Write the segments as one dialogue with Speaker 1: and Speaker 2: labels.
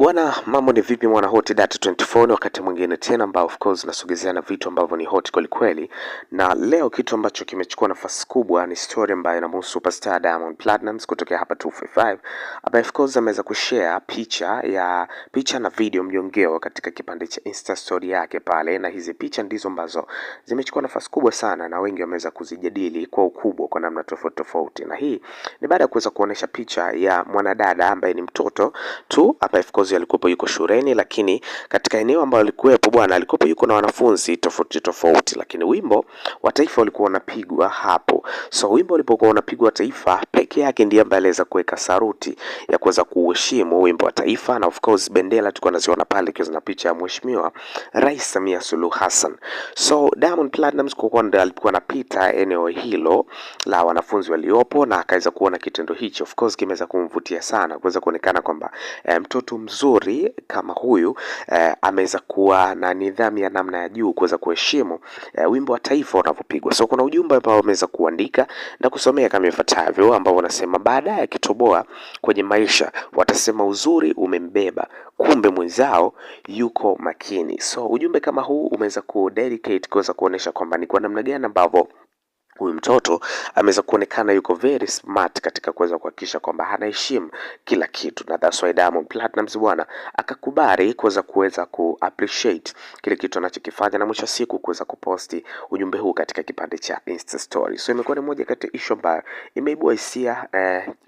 Speaker 1: Bwana, mambo ni vipi mwana Hot Data 24? Ni wakati mwingine tena ambao of course nasogezeana vitu ambavyo ni hot kweli kweli, na leo kitu ambacho kimechukua nafasi kubwa ni story ambayo inamhusu superstar Diamond Platnumz kutokea hapa 255, ambaye of course ameweza kushare picha na video mjongeo katika kipande cha Insta story yake pale, na hizi picha ndizo ambazo zimechukua nafasi kubwa sana na wengi wameweza kuzijadili kwa ukubwa kwa namna tofauti tofauti, na hii ni baada ya kuweza kuonesha picha ya mwanadada ambaye ni mtoto tu ambaye of course alikuwa yuko shuleni, lakini katika eneo ambalo alikuwepo bwana alikuwa yuko na wanafunzi tofauti tofauti, lakini wimbo wa taifa ulikuwa unapigwa hapo. So wimbo ulipokuwa unapigwa taifa peke yake ndiye ambaye aliweza kuweka saruti ya kuweza kuheshimu wimbo wa taifa, na of course bendera tulikuwa tunaziona pale ikiwa na picha ya Mheshimiwa Rais Samia Suluhu Hassan. So Diamond Platnumz kwa ndiye alikuwa anapita eneo hilo la wanafunzi waliopo na akaweza kuona kitendo hicho, of course kimeweza kumvutia sana kuweza kuonekana kwamba mtoto mzuri kama huyu ameweza kuwa na nidhamu ya namna ya juu kuweza kuheshimu wimbo wa taifa unavyopigwa. So kuna ujumbe ambao ameweza kuandika na kusomea kama ifuatavyo, ambao wanasema baadaye akitoboa kwenye maisha watasema uzuri umembeba, kumbe mwenzao yuko makini. So ujumbe kama huu umeweza kudedicate kuweza kuonesha kwamba ni kwa namna gani ambavyo huyu mtoto ameweza kuonekana yuko very smart katika kuweza kuhakikisha kwamba anaheshimu kila kitu, na that's why Diamond Platnumz bwana akakubali kuweza appreciate kile kitu anachokifanya, na mwisho siku kuweza kuposti ujumbe huu katika kipande cha Insta story. So imekuwa ni moja kati ya issue ambayo imeibua hisia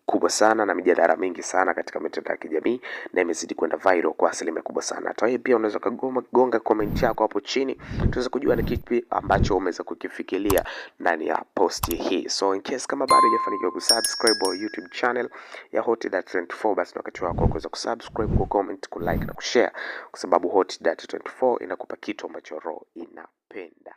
Speaker 1: kubwa sana na mijadala mingi sana katika mitandao ya kijamii na imezidi kwenda viral kwa asilimia kubwa sana. Hata wewe pia unaweza kugonga comment yako hapo chini tuweze kujua ni kipi ambacho umeweza kukifikiria ndani ya posti hii. So in case kama bado hujafanikiwa kusubscribe au YouTube channel ya Hot Data 24, basi wakati wako kuweza kusubscribe, ku comment, ku like na kushare, kwa sababu Hot Data 24 inakupa kitu ambacho roho inapenda.